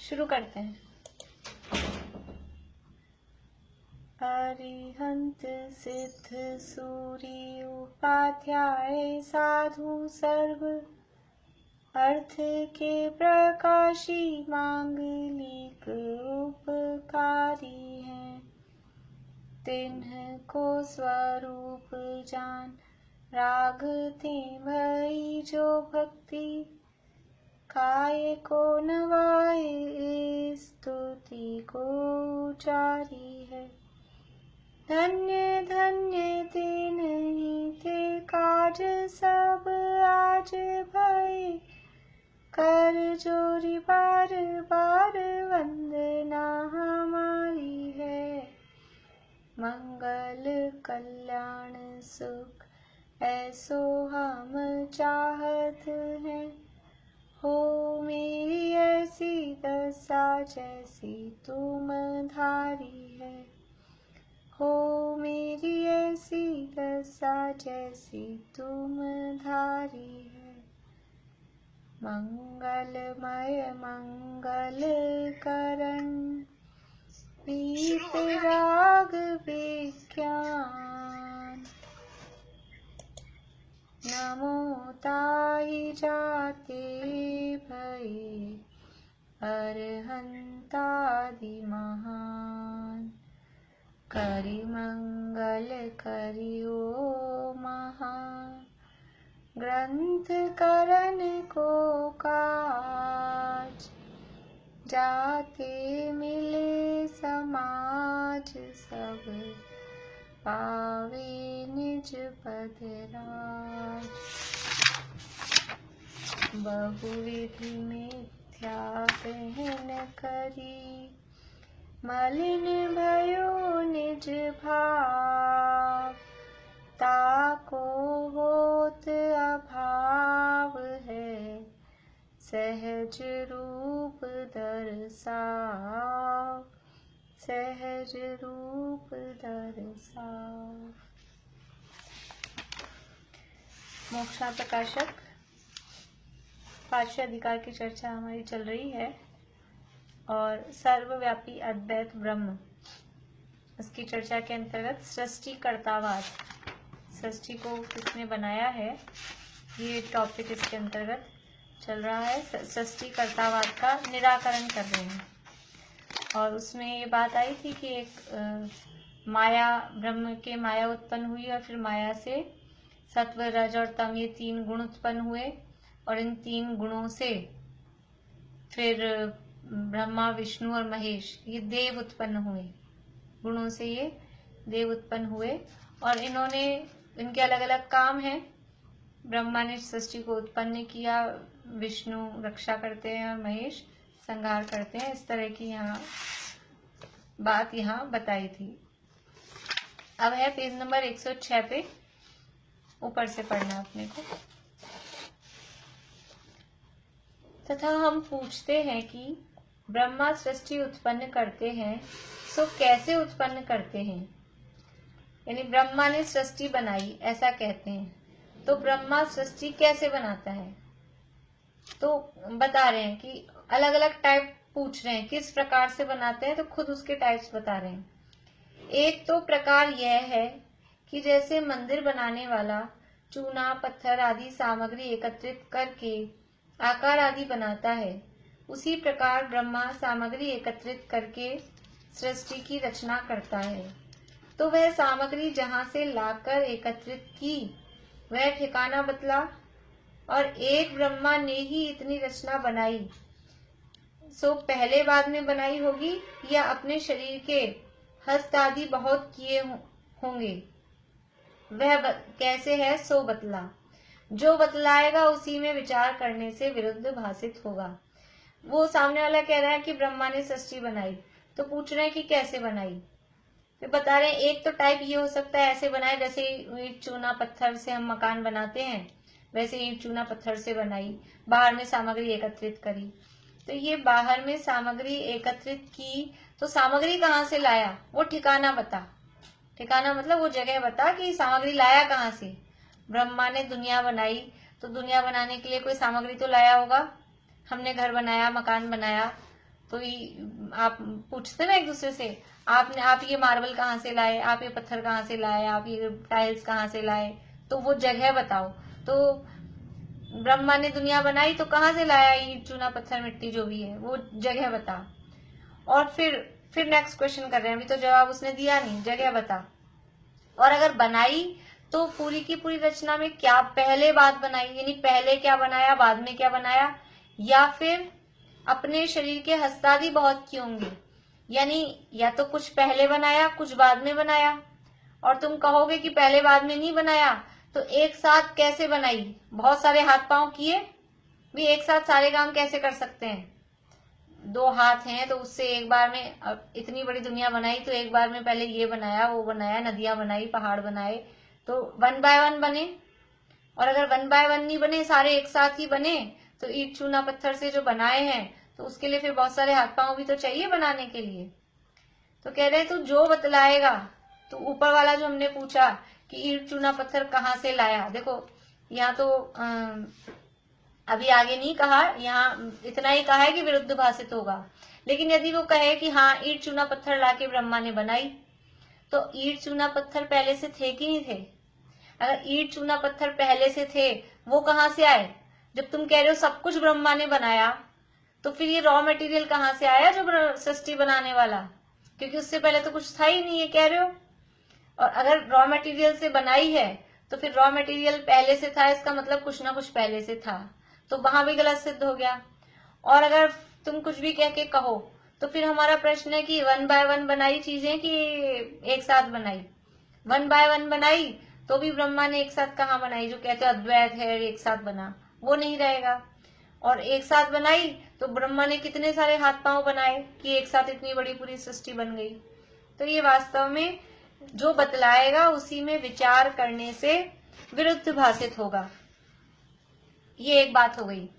शुरू करते हैं। अरिहंत सिद्ध सूरी उपाध्याय साधु सर्व अर्थ के प्रकाशी मांगलिक उपकारी हैं। तिन्ह को स्वरूप जान रागते भई जो भक्ति काय को नवाए स्तुति को उचारी है। धन्य धन्य तिन्हि ते काज सब आज भय कर जोरी बार बार वंदना हमारी है। मंगल कल्याण सुख ऐसो हम चाहत हैं। हो मेरी ऐसी दशा जैसी तुम धारी है। हो मेरी ऐसी दशा जैसी तुम धारी है। मंगलमय मंगल करण पीत राग विज्ञान नमो ताहि जाते भये अरहंतादि महान। करि मंगल करियो महान ग्रंथ करण को काज। जाते मिले समाज सब पावे निज पद राज। बहुविधि मिथ्या बहन करी मलिन भयो निज भाव। ताको होत अभाव है सहज रूप दर्शाव। सहज रूप दर्शाव। मोक्षा प्रकाशक पांचवें अधिकार की चर्चा हमारी चल रही है और सर्वव्यापी अद्वैत ब्रह्म उसकी चर्चा के अंतर्गत सृष्टिकर्तावाद, सृष्टि को किसने बनाया है, ये टॉपिक इसके अंतर्गत चल रहा है। सृष्टिकर्तावाद का निराकरण कर रहे हैं और उसमें ये बात आई थी कि एक माया, ब्रह्म के माया उत्पन्न हुई और फिर माया से सत्व रज और तम ये तीन गुण उत्पन्न हुए और इन तीन गुणों से फिर ब्रह्मा विष्णु और महेश ये देव उत्पन्न हुए। गुणों से ये देव उत्पन्न हुए और इन्होंने, इनके अलग अलग काम हैं। ब्रह्मा ने सृष्टि को उत्पन्न किया, विष्णु रक्षा करते हैं और महेश संहार करते हैं। इस तरह की यहाँ बात यहाँ बताई थी। अब है पेज नंबर 106 पे, ऊपर से पढ़ना अपने को। तथा हम पूछते हैं कि ब्रह्मा सृष्टि उत्पन्न करते हैं सो कैसे उत्पन्न करते हैं। यानी ब्रह्मा ने सृष्टि बनाई ऐसा कहते हैं, तो ब्रह्मा सृष्टि कैसे बनाता है। तो बता रहे हैं कि अलग अलग टाइप पूछ रहे हैं किस प्रकार से बनाते हैं, तो खुद उसके टाइप्स बता रहे हैं। एक तो प्रकार यह है कि जैसे मंदिर बनाने वाला चूना पत्थर आदि सामग्री एकत्रित करके आकार आदि बनाता है, उसी प्रकार ब्रह्मा सामग्री एकत्रित करके सृष्टि की रचना करता है। तो वह सामग्री जहाँ से लाकर एकत्रित की वह ठिकाना बतला और एक ब्रह्मा ने ही इतनी रचना बनाई, सो पहले बाद में बनाई होगी या अपने शरीर के हस्त आदि बहुत किए होंगे, वह कैसे है सो बतला। जो बतलाएगा उसी में विचार करने से विरुद्ध भाषित होगा। वो सामने वाला कह रहा है कि ब्रह्मा ने सृष्टि बनाई, तो पूछ रहे हैं कि कैसे बनाई। फिर बता रहे हैं एक तो टाइप ये हो सकता है ऐसे बनाए जैसे ईंट चूना पत्थर से हम मकान बनाते हैं, वैसे ईंट चूना पत्थर से बनाई, बाहर में सामग्री एकत्रित करी। तो ये बाहर में सामग्री एकत्रित की, तो सामग्री कहाँ से लाया वो ठिकाना बता। ठिकाना मतलब वो जगह बता कि सामग्री लाया कहाँ से। ब्रह्मा ने दुनिया बनाई, तो दुनिया बनाने के लिए कोई सामग्री तो लाया होगा। हमने घर बनाया, मकान बनाया, तो आप पूछते ना एक दूसरे से, आप ये मार्बल कहाँ से लाए, आप ये पत्थर कहाँ से लाए, आप ये टाइल्स कहाँ से लाए, तो वो जगह बताओ। तो ब्रह्मा ने दुनिया बनाई तो कहाँ से लाया, ईंट चूना पत्थर मिट्टी जो भी है, वो जगह बता। और फिर नेक्स्ट क्वेश्चन कर रहे हैं, अभी तो जवाब उसने दिया नहीं, जगह बता। और अगर बनाई तो पूरी की पूरी रचना में क्या पहले बात बनाई, यानी पहले क्या बनाया बाद में क्या बनाया, या फिर अपने शरीर के हस्तादि बहुत क्यों होंगे, यानी या तो कुछ पहले बनाया कुछ बाद में बनाया। और तुम कहोगे कि पहले बाद में नहीं बनाया तो एक साथ कैसे बनाई, बहुत सारे हाथ पांव किए भी एक साथ सारे काम कैसे कर सकते हैं, 2 हाथ हैं तो उससे एक बार में इतनी बड़ी दुनिया बनाई तो एक बार में पहले ये बनाया वो बनाया, नदियां बनाई पहाड़ बनाए, तो 1 बाय 1 बने। और अगर 1 बाय 1 नहीं बने, सारे एक साथ ही बने, तो ईंट चूना पत्थर से जो बनाए हैं तो उसके लिए फिर बहुत सारे हाथ पांव भी तो चाहिए बनाने के लिए। तो कह रहे तू जो बतलाएगा, तो ऊपर वाला जो हमने पूछा कि ईंट चूना पत्थर कहाँ से लाया, देखो यहाँ तो अभी आगे नहीं कहा, यहाँ इतना ही कहा है कि विरुद्ध भाषित होगा। लेकिन यदि वो कहे कि हाँ ईंट चूना पत्थर लाके ब्रह्मा ने बनाई, तो ईंट चूना पत्थर पहले से थे कि नहीं थे? अगर ईंट चूना पत्थर पहले से थे, वो कहाँ से आए? जब तुम कह रहे हो सब कुछ ब्रह्मा ने बनाया, तो फिर ये रॉ मटेरियल कहाँ से आया जो सृष्टि बनाने वाला? क्योंकि उससे पहले तो कुछ था ही नहीं, ये कह रहे हो। और अगर रॉ मटेरियल से बनाई है तो फिर रॉ मटेरियल पहले से था, इसका मतलब कुछ ना कुछ पहले से था, तो वहां भी गलत सिद्ध हो गया। और अगर तुम कुछ भी कह के कहो तो फिर हमारा प्रश्न है कि 1 बाय 1 बनाई चीजें कि एक साथ बनाई? 1 बाय 1 बनाई तो भी ब्रह्मा ने एक साथ कहाँ बनाई, जो कहते हैं अद्वैत है एक साथ बना, वो नहीं रहेगा। और एक साथ बनाई तो ब्रह्मा ने कितने सारे हाथ पांव बनाए कि एक साथ इतनी बड़ी पूरी सृष्टि बन गई। तो ये वास्तव में जो बतलाएगा उसी में विचार करने से विरुद्ध भाषित होगा। ये एक बात हो गई।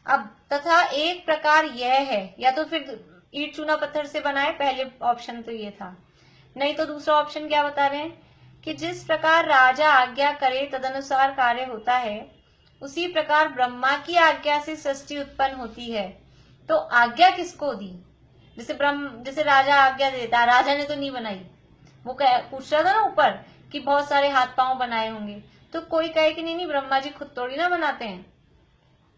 अब तथा एक प्रकार यह है, या तो फिर ईंट चूना पत्थर से बनाए, पहले ऑप्शन तो ये था, नहीं तो दूसरा ऑप्शन क्या बता रहे हैं कि जिस प्रकार राजा आज्ञा करे तदनुसार कार्य होता है, उसी प्रकार ब्रह्मा की आज्ञा से सृष्टि उत्पन्न होती है। तो आज्ञा किसको दी? जैसे राजा आज्ञा देता, राजा ने तो नहीं बनाई, वो पूछ रहा था ना ऊपर कि बहुत सारे हाथ पांव बनाए होंगे, तो कोई कहे कि नहीं ब्रह्मा जी खुद थोड़ी ना बनाते हैं,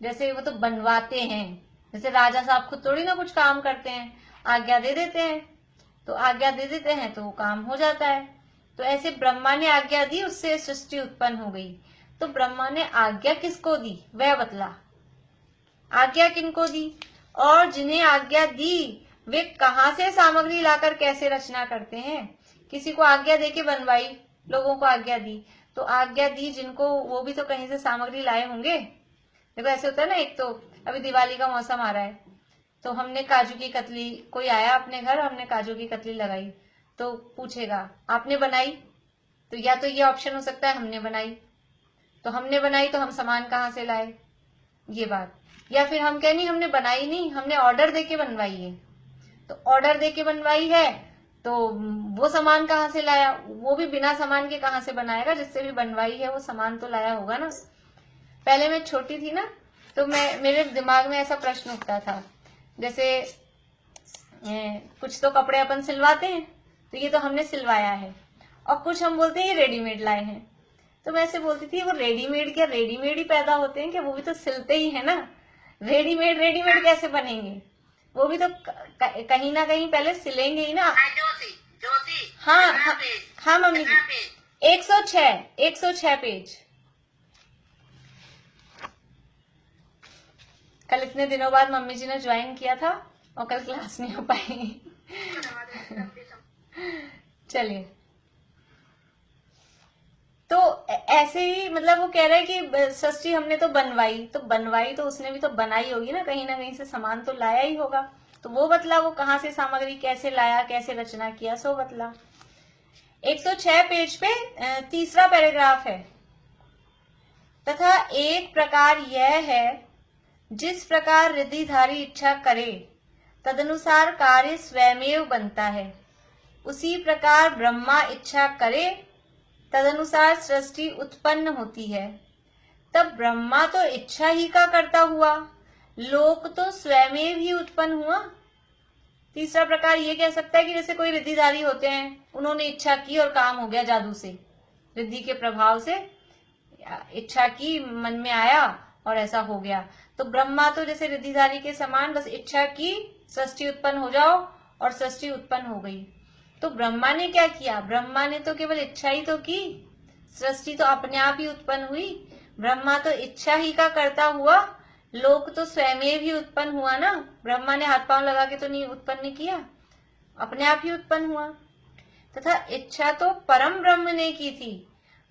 जैसे वो तो बनवाते हैं, जैसे राजा साहब खुद थोड़ी ना कुछ काम करते हैं, आज्ञा दे देते हैं, तो आज्ञा दे देते हैं तो वो काम हो जाता है। तो ऐसे ब्रह्मा ने आज्ञा दी, उससे सृष्टि उत्पन्न हो गई। तो ब्रह्मा ने आज्ञा किसको दी वह बतला, आज्ञा किनको दी, और जिन्हें आज्ञा दी वे कहाँ से सामग्री लाकर कैसे रचना करते हैं। किसी को आज्ञा देके बनवाई, लोगों को आज्ञा दी, तो आज्ञा दी जिनको, वो भी तो कहीं से सामग्री लाए होंगे। देखो ऐसे होता है ना, एक तो अभी दिवाली का मौसम आ रहा है, तो हमने काजू की कतली, कोई आया अपने घर, हमने काजू की कतली लगाई, तो पूछेगा आपने बनाई, तो या तो ये ऑप्शन हो सकता है हमने बनाई, तो हमने बनाई तो हम सामान कहाँ से लाए, ये बात। या फिर हम कहें नहीं हमने बनाई नहीं, हमने ऑर्डर देके बनवाई है, तो ऑर्डर देके बनवाई है तो वो सामान कहाँ से लाया, वो भी बिना सामान के कहाँ से बनाएगा, जिससे भी बनवाई है वो सामान तो लाया होगा ना। पहले मैं छोटी थी ना, तो मेरे दिमाग में ऐसा प्रश्न उठता था, जैसे कुछ तो कपड़े अपन सिलवाते हैं तो ये तो हमने सिलवाया है, और कुछ हम बोलते हैं ये रेडीमेड लाए हैं। तो मैं ऐसे बोलती थी वो रेडीमेड क्या रेडीमेड ही पैदा होते हैं, कि वो भी तो सिलते ही है ना, रेडीमेड कैसे बनेंगे, वो भी तो कहीं ना कहीं पहले सिलेंगे ही ना। हाँ हाँ, हाँ मम्मी जी, 106 पेज। कल इतने दिनों बाद मम्मी जी ने ज्वाइन किया था और कल क्लास नहीं हो पाई। चलिए, तो ऐसे ही मतलब वो कह रहे हैं कि सृष्टि हमने तो बनवाई तो उसने भी तो बनाई होगी ना कहीं से सामान तो लाया ही होगा, तो वो बतला, वो कहाँ से सामग्री कैसे लाया, कैसे रचना किया, सो बतला। 106 पेज पे तीसरा पैराग्राफ है, तथा एक प्रकार यह है जिस प्रकार रिद्धिधारी इच्छा करे तदनुसार कार्य स्वयमेव बनता है, उसी प्रकार ब्रह्मा इच्छा करे तदनुसार सृष्टि उत्पन्न होती है। तब ब्रह्मा तो इच्छा ही का करता हुआ, लोक तो स्वयमेव ही उत्पन्न हुआ। तीसरा प्रकार ये कह सकता है कि जैसे कोई रिद्धिधारी होते हैं, उन्होंने इच्छा की और काम हो गया जादू से, रिद्धि के प्रभाव से इच्छा की, मन में आया और ऐसा हो गया। तो ब्रह्मा तो जैसे रिद्धिधारी के समान बस इच्छा की, सृष्टि उत्पन्न हो जाओ, और सृष्टि उत्पन्न हो गई। तो ब्रह्मा ने क्या किया? ब्रह्मा ने तो केवल इच्छा ही तो की, सृष्टि तो अपने आप ही उत्पन्न हुई। ब्रह्मा तो इच्छा ही का करता हुआ, लोक तो स्वयं भी उत्पन्न हुआ ना। ब्रह्मा ने हाथ पांव लगा के तो नहीं उत्पन्न किया, अपने आप ही उत्पन्न हुआ। तथा इच्छा तो परम ब्रह्म ने की थी।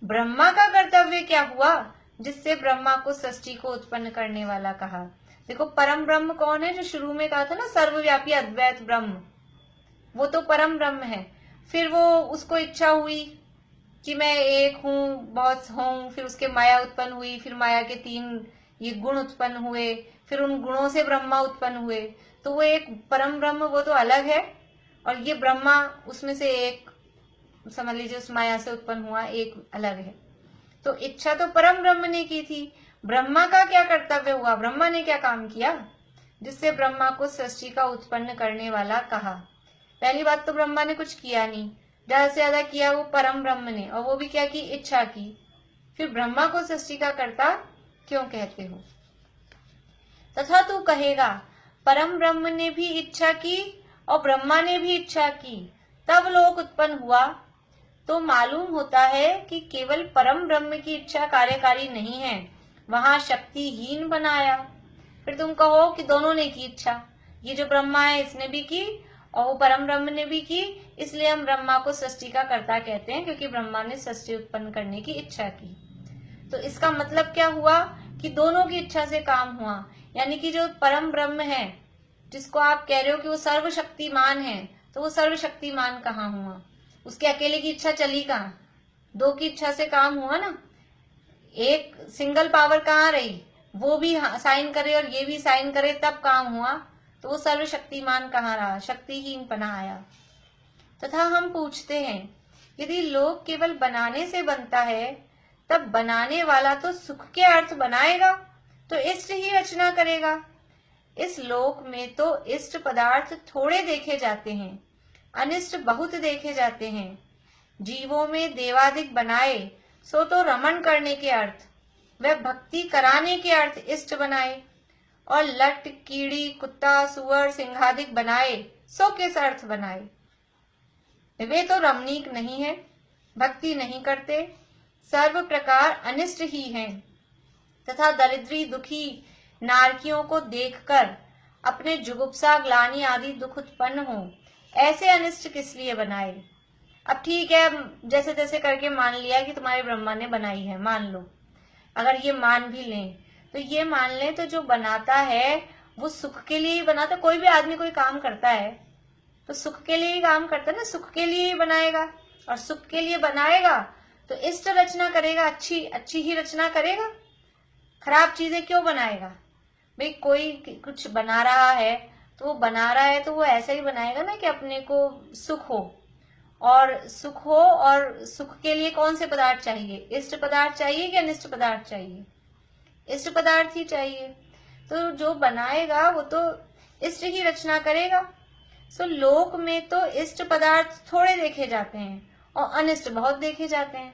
ब्रह्मा का कर्तव्य क्या हुआ जिससे ब्रह्मा को सृष्टि को उत्पन्न करने वाला कहा? देखो, परम ब्रह्म कौन है? जो शुरू में कहा था ना, सर्वव्यापी अद्वैत ब्रह्म, वो तो परम ब्रह्म है। फिर वो उसको इच्छा हुई कि मैं एक हूँ, बहुत हूँ, फिर उसके माया उत्पन्न हुई, फिर माया के 3 ये गुण उत्पन्न हुए, फिर उन गुणों से ब्रह्मा उत्पन्न हुए। तो वो एक परम ब्रह्म, वो तो अलग है, और ये ब्रह्मा उसमें से एक, समझ लीजिए उस माया से उत्पन्न हुआ एक अलग है। तो इच्छा तो परम ब्रह्म ने की थी। ब्रह्मा का क्या कर्तव्य हुआ? ब्रह्मा ने क्या काम किया जिससे ब्रह्मा को सृष्टि का उत्पन्न करने वाला कहा? पहली बात तो ब्रह्मा ने कुछ किया नहीं, ज्यादा से ज्यादा किया वो परम ब्रह्म ने, और वो भी क्या की? इच्छा की। फिर ब्रह्मा को सृष्टि का कर्ता क्यों कहते हो? तथा तू कहेगा परम ब्रह्म ने भी इच्छा की और ब्रह्मा ने भी इच्छा की, तब लोक उत्पन्न हुआ। तो मालूम होता है कि केवल परम ब्रह्म की इच्छा कार्यकारी नहीं है, वहां शक्तिहीन बनाया। फिर तुम कहो कि दोनों ने की इच्छा, ये जो ब्रह्मा है इसने भी की और वो परम ब्रह्म ने भी की, इसलिए हम ब्रह्मा को सृष्टि का कर्ता कहते हैं, क्योंकि ब्रह्मा ने सृष्टि उत्पन्न करने की इच्छा की। तो इसका मतलब क्या हुआ कि दोनों की इच्छा से काम हुआ। यानी कि जो परम ब्रह्म है, जिसको आप कह रहे हो कि वो सर्वशक्तिमान है, तो वो सर्वशक्तिमान कहाँ हुआ? उसके अकेले की इच्छा चली कहाँ? 2 की इच्छा से काम हुआ ना। एक सिंगल पावर कहाँ रही? वो भी साइन करे और ये भी साइन करे, तब काम हुआ। तो वो सर्वशक्तिमान कहाँ रहा? शक्तिहीन पना आया। तथा हम पूछते हैं, यदि लोक केवल बनाने से बनता है, तब बनाने वाला तो सुख के अर्थ बनाएगा, तो इष्ट ही रचना करेगा। इस लोक में तो इष्ट पदार्थ थोड़े देखे जाते हैं, अनिष्ट बहुत देखे जाते हैं। जीवों में देवादिक बनाए सो तो रमण करने के अर्थ, वह भक्ति कराने के अर्थ इष्ट बनाए, और लट कीड़ी कुत्ता सुअर सिंहादिक बनाए सो किस अर्थ बनाए? वे तो रमणीक नहीं है, भक्ति नहीं करते, सर्व प्रकार अनिष्ट ही हैं। तथा दरिद्री दुखी नारकियों को देखकर अपने जुगुप्सा ग्लानि आदि दुख उत्पन्न हो, ऐसे अनिष्ट किस लिए बनाए? अब ठीक है, जैसे जैसे करके मान लिया कि तुम्हारे ब्रह्मा ने बनाई है, मान लो। अगर ये मान भी लें तो ये मान लें तो जो बनाता है वो सुख के लिए ही बनाता। कोई भी आदमी कोई काम करता है तो सुख के लिए ही काम करता है ना, सुख के लिए ही बनाएगा, और सुख के लिए बनाएगा तो इष्ट रचना करेगा, अच्छी अच्छी ही रचना करेगा। खराब चीजें क्यों बनाएगा? भाई कोई कुछ बना रहा है तो वो बना रहा है तो वो ऐसा ही बनाएगा ना कि अपने को सुख हो, और सुख हो, और सुख के लिए कौन से पदार्थ चाहिए? इष्ट पदार्थ चाहिए कि अनिष्ट पदार्थ चाहिए? इष्ट पदार्थ ही चाहिए। तो जो बनाएगा वो तो इष्ट ही रचना करेगा। सो लोक में तो इष्ट पदार्थ थोड़े देखे जाते हैं और अनिष्ट बहुत देखे जाते हैं।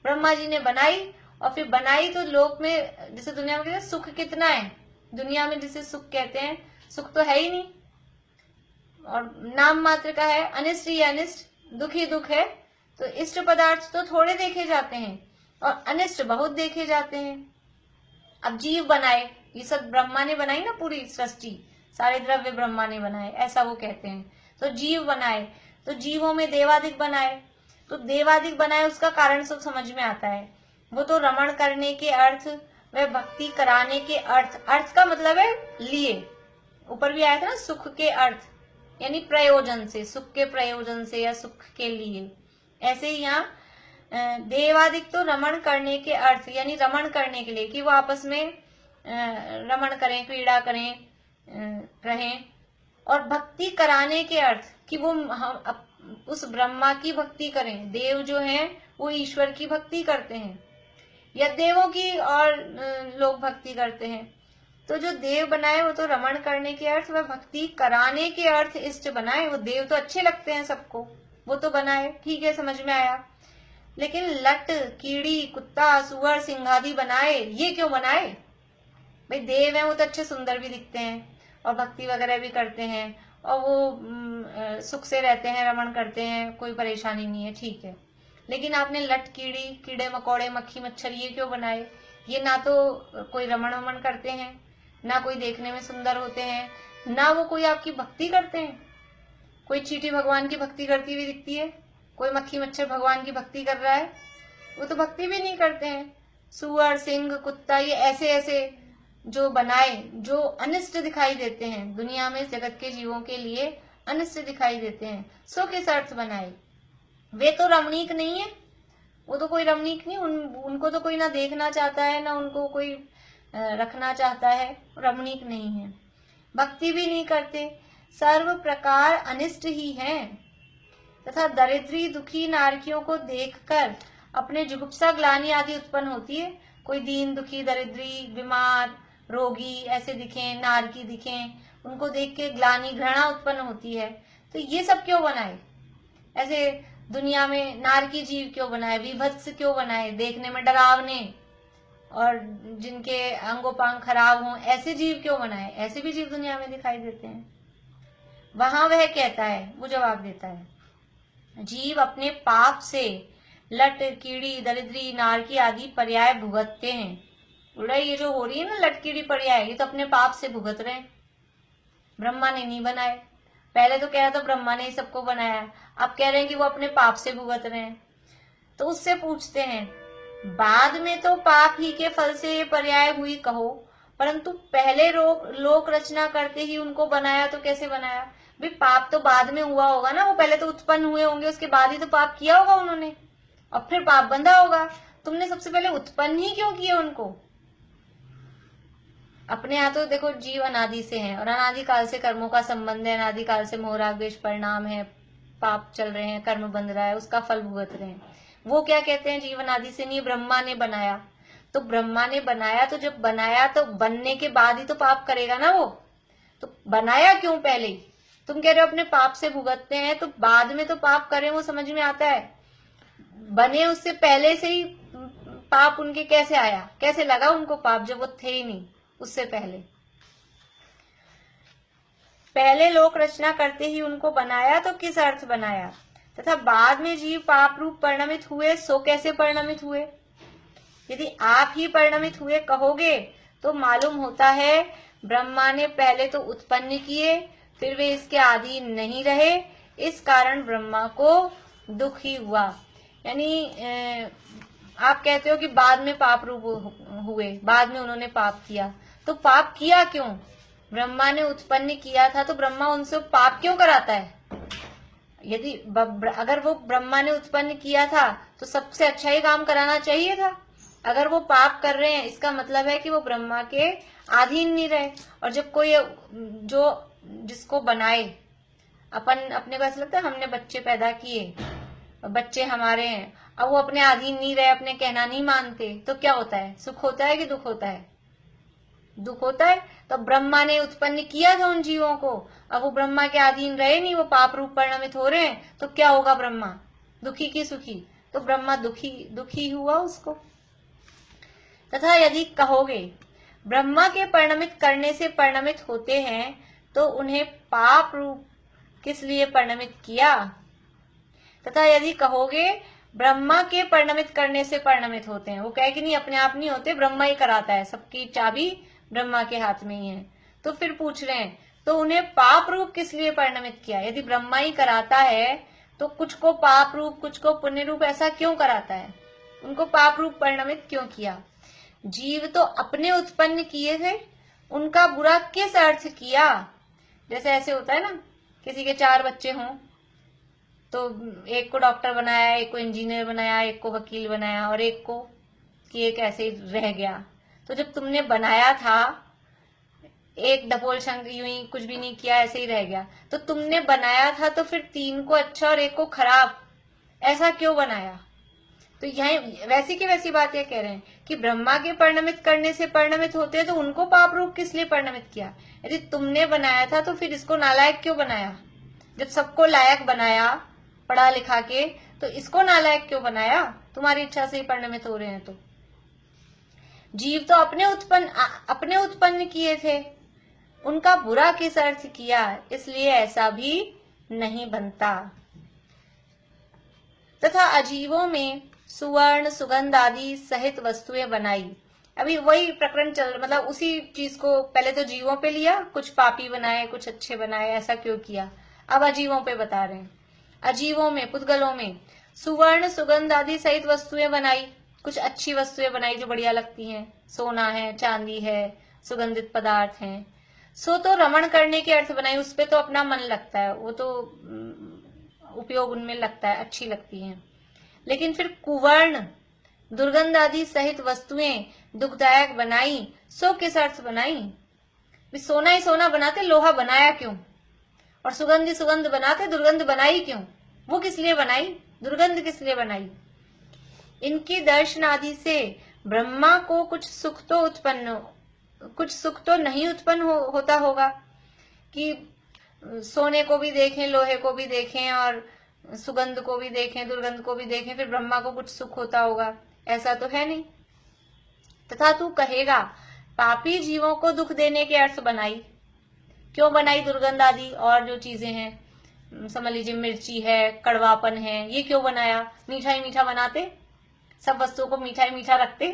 ब्रह्मा जी ने बनाई, और फिर बनाई तो लोक में, जैसे दुनिया में सुख कितना है, दुनिया में जिसे सुख कहते हैं, सुख तो है ही नहीं, और नाम मात्र का है। अनिष्ट ही अनिष्ट, दुख ही दुख है। तो इष्ट पदार्थ तो थोड़े देखे जाते हैं और अनिष्ट बहुत देखे जाते हैं। अब जीव बनाए, ये सब ब्रह्मा ने बनाई ना, पूरी सृष्टि, सारे द्रव्य ब्रह्मा ने बनाए, ऐसा वो कहते हैं। तो जीव बनाए, तो जीवों में देवादिक बनाए, तो देवादिक बनाए उसका कारण सब समझ में आता है। वो तो रमण करने के अर्थ, वह भक्ति कराने के अर्थ, अर्थ का मतलब है लिए, ऊपर भी आया था ना, सुख के अर्थ यानी प्रयोजन से, सुख के प्रयोजन से या सुख के लिए। ऐसे ही यहाँ देवादिक तो रमण करने के अर्थ यानी रमण करने के लिए, कि वो आपस में रमण करें, क्रीड़ा करें, रहें। और भक्ति कराने के अर्थ कि वो हम उस ब्रह्मा की भक्ति करें। देव जो हैं वो ईश्वर की भक्ति करते हैं, या देवों की और लोग भक्ति करते हैं। तो जो देव बनाए वो तो रमण करने के अर्थ व भक्ति कराने के अर्थ इष्ट बनाए। वो देव तो अच्छे लगते हैं सबको, वो तो बनाए, ठीक है, समझ में आया। लेकिन लट, कीड़ी, कुत्ता, सुअर, सिंह आदि बनाए, ये क्यों बनाए? भाई देव हैं वो तो अच्छे सुंदर भी दिखते हैं और भक्ति वगैरह भी करते हैं और वो सुख से रहते हैं, रमण करते हैं, कोई परेशानी नहीं है, ठीक है। लेकिन आपने लट, कीड़ी, कीड़े मकोड़े, मक्खी मच्छर ये क्यों बनाए? ये ना तो कोई रमण वमन करते हैं, ना कोई देखने में सुंदर होते हैं, ना वो कोई आपकी भक्ति करते हैं। कोई चींटी भगवान की भक्ति करती हुई दिखती है, कोई मक्खी मच्छर भगवान की भक्ति कर रहा है, वो तो भक्ति भी नहीं करते हैं। सुअर, सिंह, कुत्ता, ये ऐसे ऐसे जो बनाए, जो अनिष्ट दिखाई देते हैं दुनिया में, जगत के जीवों के लिए अनिष्ट दिखाई देते हैं, सो किस अर्थ बनाए? वे तो रमणीक नहीं है, वो तो कोई रमणीक नहीं, उनको तो कोई ना देखना चाहता है, ना उनको कोई रखना चाहता है, रमणीक नहीं है, भक्ति भी नहीं करते, सर्व प्रकार अनिष्ट ही हैं। तथा दरिद्री दुखी नारकियों को देखकर अपने जुगुप्सा ग्लानि आदि उत्पन्न होती है। कोई दीन दुखी, दरिद्री, बीमार, रोगी ऐसे दिखें, नारकी दिखें, उनको देख के ग्लानि, घृणा उत्पन्न होती है। तो ये सब क्यों बनाए? ऐसे दुनिया में नारकी जीव क्यों बनाए, विभत्स क्यों बनाए, देखने में डरावने और जिनके अंगोपांग खराब हों, ऐसे जीव क्यों बनाए? ऐसे भी जीव दुनिया में दिखाई देते हैं। वहां वह कहता है, वो जवाब देता है, जीव अपने पाप से लट, कीड़ी, दरिद्री, नारकी आदि पर्याय भुगतते हैं। बोला ये जो हो रही है ना लट, कीड़ी, पर्याय, ये तो अपने पाप से भुगत रहे हैं, ब्रह्मा ने नहीं बनाए। पहले तो कह रहा था ब्रह्मा ने ही सबको बनाया, अब कह रहे हैं कि वो अपने पाप से भुगत रहे हैं। तो उससे पूछते हैं, बाद में तो पाप ही के फल से ये पर्याय हुई कहो, परंतु पहले लोक रचना करते ही उनको बनाया तो कैसे बनाया? भाई पाप तो बाद में हुआ होगा ना, वो पहले तो उत्पन्न हुए होंगे, उसके बाद ही तो पाप किया होगा उन्होंने और फिर पाप बंधा होगा। तुमने सबसे पहले उत्पन्न ही क्यों किए उनको? अपने यहाँ तो देखो जीव अनादि से है और अनादि काल से कर्मों का संबंध है, अनादि काल से मोहराग परिणाम है, पाप चल रहे हैं, कर्म बंध रहा है, उसका फल भुगत रहे हैं। वो क्या कहते हैं, जीवन आदि से नहीं, ब्रह्मा ने बनाया। तो ब्रह्मा ने बनाया, तो जब बनाया तो बनने के बाद ही तो पाप करेगा ना वो, तो बनाया क्यों पहले ही? तुम कह रहे हो अपने पाप से भुगतते हैं, तो बाद में तो पाप करें वो समझ में आता है, बने उससे पहले से ही पाप उनके कैसे आया, कैसे लगा उनको पाप जब वो थे ही नहीं उससे पहले? पहले लोक रचना करते ही उनको बनाया तो किस अर्थ बनाया? तथा बाद में जीव पाप रूप परिणमित हुए, सो कैसे परिणमित हुए? यदि आप ही परिणमित हुए कहोगे तो मालूम होता है ब्रह्मा ने पहले तो उत्पन्न किए, फिर वे इसके आदि नहीं रहे, इस कारण ब्रह्मा को दुख ही हुआ। यानी आप कहते हो कि बाद में पाप रूप हुए, बाद में उन्होंने पाप किया, तो पाप किया क्यों? ब्रह्मा ने उत्पन्न किया था तो ब्रह्मा उनसे पाप क्यों कराता है? यदि अगर वो ब्रह्मा ने उत्पन्न किया था तो सबसे अच्छा ही काम कराना चाहिए था। अगर वो पाप कर रहे हैं इसका मतलब है कि वो ब्रह्मा के अधीन नहीं रहे। और जब कोई जो जिसको बनाए, अपने को ऐसा लगता है हमने बच्चे पैदा किए, बच्चे हमारे हैं, अब वो अपने अधीन नहीं रहे, अपने कहना नहीं मानते, तो क्या होता है? सुख होता है कि दुख होता है? दुख होता है। तो ब्रह्मा ने उत्पन्न किया था उन जीवों को, अब वो ब्रह्मा के अधीन रहे नहीं, वो पाप रूप परिणमित हो रहे हैं, तो क्या होगा? ब्रह्मा दुखी की सुखी? तो ब्रह्मा दुखी हुआ उसको। तथा यदि कहोगे ब्रह्मा के परिणमित करने से परिणमित होते हैं तो उन्हें पाप रूप किस लिए परिणमित किया? तथा यदि कहोगे ब्रह्मा के परिणमित करने से परिणमित होते हैं, वो कहे कि नहीं अपने आप नहीं होते, ब्रह्मा ही कराता है, सबकी चाबी ब्रह्मा के हाथ में ही है। तो फिर पूछ रहे हैं तो उन्हें पाप रूप किस लिए परिणमित किया? यदि ब्रह्मा ही कराता है तो कुछ को पाप रूप, कुछ को पुण्य रूप, ऐसा क्यों कराता है? उनको पाप रूप परिणमित क्यों किया? जीव तो अपने उत्पन्न किए थे, उनका बुरा किस अर्थ किया? जैसे ऐसे होता है ना, किसी के 4 बच्चे हों तो एक को डॉक्टर बनाया, एक को इंजीनियर बनाया, एक को वकील बनाया और एक को कि एक ऐसे ही रह गया। तो जब तुमने बनाया था, एक डपोल शंख यूं ही कुछ भी नहीं किया, ऐसे ही रह गया, तो तुमने बनाया था तो फिर 3 को अच्छा और 1 को खराब, ऐसा क्यों बनाया? तो यही वैसी की वैसी बात ये कह रहे हैं कि ब्रह्मा के परिणमित करने से परिणमित होते हैं, तो उनको पाप रूप किस लिए परिणमित किया? यदि तुमने बनाया था तो फिर इसको नालायक क्यों बनाया? जब सबको लायक बनाया पढ़ा लिखा के, तो इसको नालायक क्यों बनाया? तुम्हारी इच्छा से ही परिणमित हो रहे हैं। तो जीव तो अपने उत्पन्न किए थे, उनका बुरा किस अर्थ किया, इसलिए ऐसा भी नहीं बनता। तथा अजीवों में सुवर्ण सुगंध आदि सहित वस्तुएं बनाई। अभी वही प्रकरण मतलब उसी चीज को पहले तो जीवों पे लिया, कुछ पापी बनाए कुछ अच्छे बनाए, ऐसा क्यों किया? अब अजीवों पे बता रहे हैं। अजीवों में पुद्गलों में सुवर्ण सुगंध आदि सहित वस्तुएं बनाई, कुछ अच्छी वस्तुएं बनाई जो बढ़िया लगती हैं, सोना है, चांदी है, सुगंधित पदार्थ हैं। सो तो रमण करने के अर्थ बनाई, उस पे तो अपना मन लगता है, वो तो उपयोग उनमें लगता है, अच्छी लगती हैं। लेकिन फिर कुवर्ण दुर्गंध आदि सहित वस्तुएं दुखदायक बनाई, सो किस अर्थ बनाई? सोना ही सोना बनाते, लोहा बनाया क्यों? और सुगंध ही सुगंध बनाते, दुर्गंध बनाई क्यों? वो किस लिए बनाई? दुर्गंध किस लिए बनाई? इनकी दर्शन आदि से ब्रह्मा को कुछ सुख तो नहीं उत्पन्न होता होगा कि सोने को भी देखें, लोहे को भी देखें और सुगंध को भी देखें, दुर्गंध को भी देखें, फिर ब्रह्मा को कुछ सुख होता होगा, ऐसा तो है नहीं। तथा तू कहेगा पापी जीवों को दुख देने के अर्थ बनाई। क्यों बनाई दुर्गंध आदि और जो चीजें हैं, समझ लीजिए मिर्ची है, कड़वापन है, ये क्यों बनाया? मीठा ही मीठा बनाते, सब वस्तुओं को मीठा ही मीठा रखते,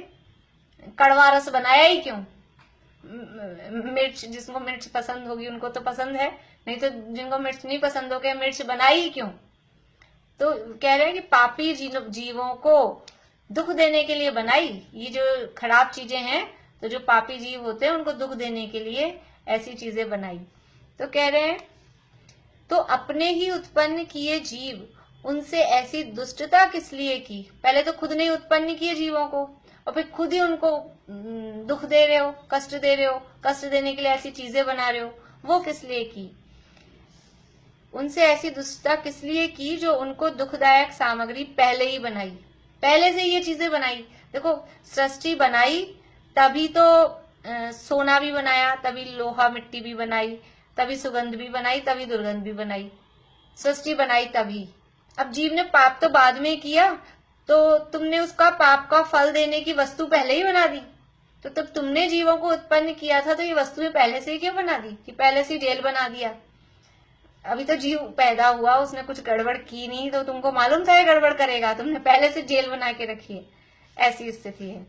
कड़वा रस बनाया ही क्यों? मिर्च, जिसको मिर्च पसंद होगी उनको तो पसंद है, नहीं तो जिनको मिर्च नहीं पसंद होगी मिर्च बनाई ही क्यों? तो कह रहे हैं कि पापी जीवों को दुख देने के लिए बनाई। ये जो खराब चीजें हैं, तो जो पापी जीव होते हैं उनको दुख देने के लिए ऐसी चीजें बनाई। तो कह रहे हैं तो अपने ही उत्पन्न किए जीव, उनसे ऐसी दुष्टता किस लिए की? पहले तो खुद ने उत्पन्न किए जीवों को, और फिर खुद ही उनको दुख दे रहे हो, कष्ट दे रहे हो, कष्ट देने के लिए ऐसी चीजें बना रहे हो, वो किस लिए की? उनसे ऐसी दुष्टता किस लिए की जो उनको दुखदायक सामग्री पहले ही बनाई, पहले से ये चीजें बनाई। देखो सृष्टि बनाई तभी तो सोना भी बनाया, तभी लोहा मिट्टी भी बनाई, तभी सुगंध भी बनाई, तभी दुर्गंध भी बनाई, सृष्टि बनाई तभी। अब जीव ने पाप तो बाद में किया, तो तुमने उसका पाप का फल देने की वस्तु पहले ही बना दी। तो तब तुमने जीवों को उत्पन्न किया था, तो ये वस्तुएं पहले से ही क्यों बना दी कि पहले से जेल बना दिया? अभी तो जीव पैदा हुआ, उसने कुछ गड़बड़ की नहीं, तो तुमको मालूम था ये गड़बड़ करेगा, तुमने पहले से जेल बना के रखी है, ऐसी स्थिति है।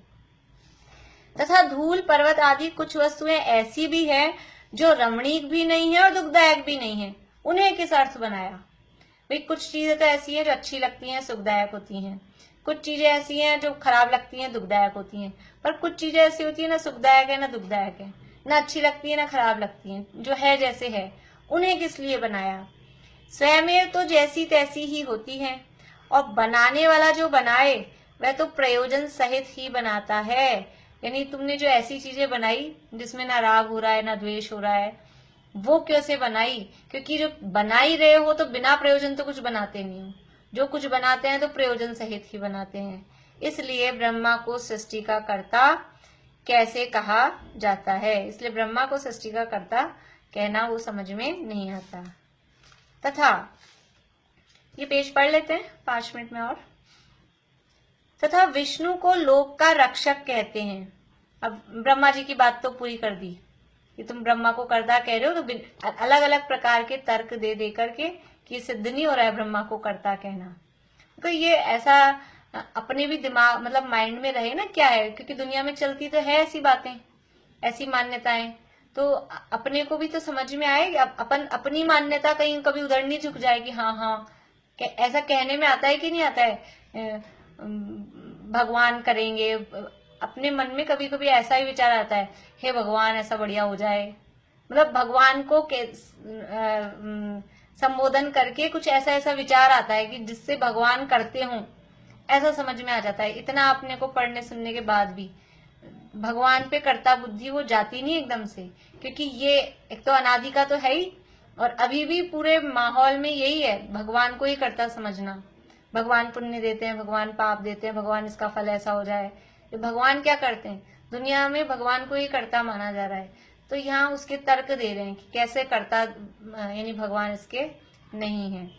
तथा धूल पर्वत आदि कुछ वस्तुएं ऐसी भी है जो रमणीक भी नहीं है और दुखदायक भी नहीं है, उन्हें किस अर्थ बनाया? भाई कुछ चीजें तो ऐसी हैं जो अच्छी लगती हैं, सुखदायक होती हैं, कुछ चीजें ऐसी हैं जो खराब लगती हैं, दुखदायक होती हैं, पर कुछ चीजें ऐसी होती है ना सुखदायक है ना दुखदायक है, ना अच्छी लगती है ना खराब लगती है, जो है जैसे है, उन्हें किस लिए बनाया? स्वयं तो जैसी तैसी ही होती है, और बनाने वाला जो बनाए वह तो प्रयोजन सहित ही बनाता है। यानी तुमने जो ऐसी चीजें बनाई जिसमें ना राग हो रहा है ना द्वेष हो रहा है, वो कैसे बनाई? क्योंकि जो बना ही रहे हो तो बिना प्रयोजन तो कुछ बनाते नहीं हो, जो कुछ बनाते हैं तो प्रयोजन सहित ही बनाते हैं। इसलिए ब्रह्मा को सृष्टि का कर्ता कैसे कहा जाता है, इसलिए ब्रह्मा को सृष्टि का कर्ता कहना वो समझ में नहीं आता। तथा ये पेज पढ़ लेते हैं 5 मिनट में और। तथा विष्णु को लोक का रक्षक कहते हैं। अब ब्रह्मा जी की बात तो पूरी कर दी कि तुम ब्रह्मा को कर्ता कह रहे हो, तो अलग अलग प्रकार के तर्क दे दे करके कि सिद्ध नहीं हो रहा है ब्रह्मा को कर्ता कहना। तो ये ऐसा अपने भी दिमाग मतलब माइंड में रहे ना क्या है, क्योंकि दुनिया में चलती तो है ऐसी बातें, ऐसी मान्यताएं, तो अपने को भी तो समझ में आए, अपन अपनी मान्यता कहीं कभी उधर नहीं झुक जाए कि हाँ हाँ ऐसा कहने में आता है कि नहीं आता है भगवान करेंगे। अपने मन में कभी कभी ऐसा ही विचार आता है, हे भगवान ऐसा बढ़िया हो जाए, मतलब भगवान को संबोधन करके कुछ ऐसा ऐसा विचार आता है कि जिससे भगवान करते हों, ऐसा समझ में आ जाता है। इतना अपने को पढ़ने सुनने के बाद भी भगवान पे कर्ता बुद्धि वो जाती नहीं एकदम से, क्योंकि ये एक तो अनादि का तो है ही, और अभी भी पूरे माहौल में यही है, भगवान को ही कर्ता समझना। भगवान पुण्य देते हैं, भगवान पाप देते हैं, भगवान इसका फल ऐसा हो जाए। ये भगवान क्या करते हैं? दुनिया में भगवान को ही कर्ता माना जा रहा है, तो यहाँ उसके तर्क दे रहे हैं कि कैसे कर्ता यानी भगवान इसके नहीं है।